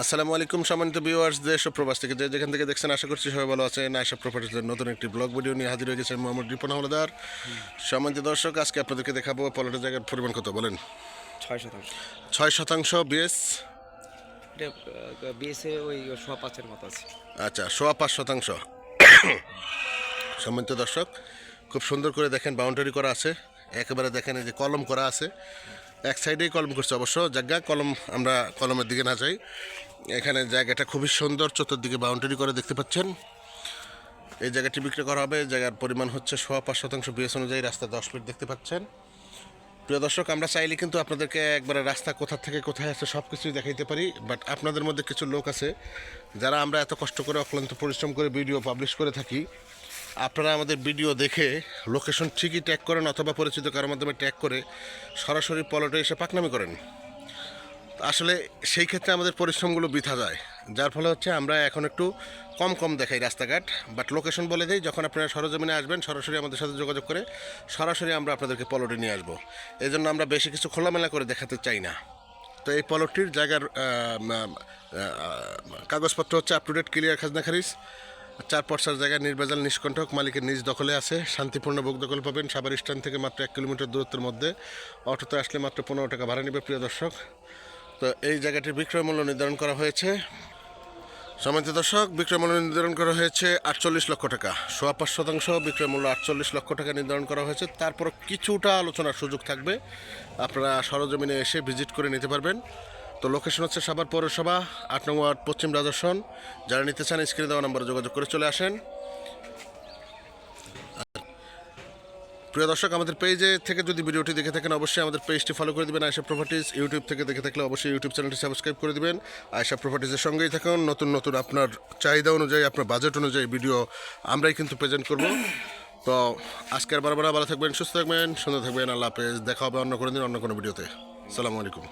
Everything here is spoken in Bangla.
আসসালামু আলাইকুম সম্মানিত ভিউয়ার্স, দেশ ও প্রবাস থেকে যেখান থেকে দেখছেন আশা করছি সবাই ভালো আছেন। আয়শা প্রপার্টিজের নতুন একটি ব্লগ ভিডিও নিয়ে হাজির হয়ে গেছেন মোহাম্মদ রিপন হাওলাদার। সম্মানিত দর্শক, আজকে আপনাদেরকে দেখাবো প্লটের জায়গার পরিমাণ কত বলেন। 6%। 6% বিএস। এটা বিএসএ ওই 5.5-এর মতো আছে। আচ্ছা, 5.5%। সম্মানিত দর্শক, খুব সুন্দর করে দেখেন বাউন্ডারি করা আছে, একেবারে দেখেন এই যে কলম করা আছে, এক সাইডেই কলম করছে অবশ্য, জায়গা কলম, আমরা কলমের দিকে না যাই। এখানে জায়গাটা খুবই সুন্দর, চতুর্দিকে বাউন্ডারি করে দেখতে পাচ্ছেন। এই জায়গাটি বিক্রি করা হবে, জায়গার পরিমাণ হচ্ছে 5.5% বিএস অনুযায়ী, রাস্তা 10 ফিট দেখতে পাচ্ছেন। প্রিয় দর্শক, আমরা চাইলে কিন্তু আপনাদেরকে একবারে রাস্তা কোথা থেকে কোথায় আছে সব কিছুই দেখাইতে পারি, বাট আপনাদের মধ্যে কিছু লোক আছে যারা আমরা এত কষ্ট করে অক্লান্ত পরিশ্রম করে ভিডিও পাবলিশ করে থাকি, আপনারা আমাদের ভিডিও দেখে লোকেশন ঠিকই ট্যাগ করেন অথবা পরিচিত কারোর মাধ্যমে ট্যাগ করে সরাসরি প্লটে এসে পাকনামি করেন। আসলে সেই ক্ষেত্রে আমাদের পরিশ্রমগুলো বৃথা যায়, যার ফলে হচ্ছে আমরা এখন একটু কম কম দেখাই রাস্তাঘাট, বাট লোকেশন বলে দিই। যখন আপনারা সরজমিনে আসবেন সরাসরি আমাদের সাথে যোগাযোগ করে সরাসরি আমরা আপনাদেরকে প্লটে নিয়ে আসবো। এই জন্য আমরা বেশি কিছু খোলামেলা করে দেখাতে চাই না। তো এই প্লটটির জায়গার কাগজপত্র হচ্ছে আপ টু ডেট, ক্লিয়ার, খাজনা খারিজ, 4 পর্সার জায়গায় নির্ভেজাল নিষ্কণ্টক, মালিকের নিজ দখলে আছে, শান্তিপূর্ণ ভোগ দখল পাবেন। সাভার স্ট্যান্ড থেকে মাত্র 1 কিলোমিটার দূরত্বের মধ্যে, অটোতে আসলে মাত্র 15 টাকা ভাড়া নেবে। প্রিয় দর্শক, তো এই জায়গাটির বিক্রয় মূল্য নির্ধারণ করা হয়েছে, সম্মানিত দর্শক, বিক্রয় মূল্য নির্ধারণ করা হয়েছে 48 লক্ষ টাকা। 5.5% বিক্রয় মূল্য 48 লক্ষ টাকা নির্ধারণ করা হয়েছে। তারপর কিছুটা আলোচনার সুযোগ থাকবে, আপনারা সরজমিনে এসে ভিজিট করে নিতে পারবেন। তো লোকেশন হচ্ছে সাভার পৌরসভা 8 নং ওয়ার্ড, পশ্চিম রাজস্বন। যারা নিতে চান স্ক্রিনে দেওয়া নম্বরে যোগাযোগ করে চলে আসেন। প্রিয় দর্শক, আমাদের পেজে থেকে যদি ভিডিওটি দেখে থাকেন অবশ্যই আমাদের পেজটি ফলো করে দেবেন আয়শা প্রপার্টিজ। ইউটিউব থেকে দেখে থাকলে অবশ্যই ইউটিউব চ্যানেলটি সাবস্ক্রাইব করে দেবেন। আয়শা প্রপার্টিজের সঙ্গেই থাকুন, নতুন নতুন আপনার চাহিদা অনুযায়ী, আপনার বাজেট অনুযায়ী ভিডিও আমরাই কিন্তু প্রেজেন্ট করব। তো আজকের বারবার ভালো থাকবেন, সুস্থ থাকবেন, সুন্দর থাকবেন। আল্লাহ হাফেজ। দেখা হবে অন্য কোনো দিন অন্য কোনো ভিডিওতে। আসসালামু আলাইকুম।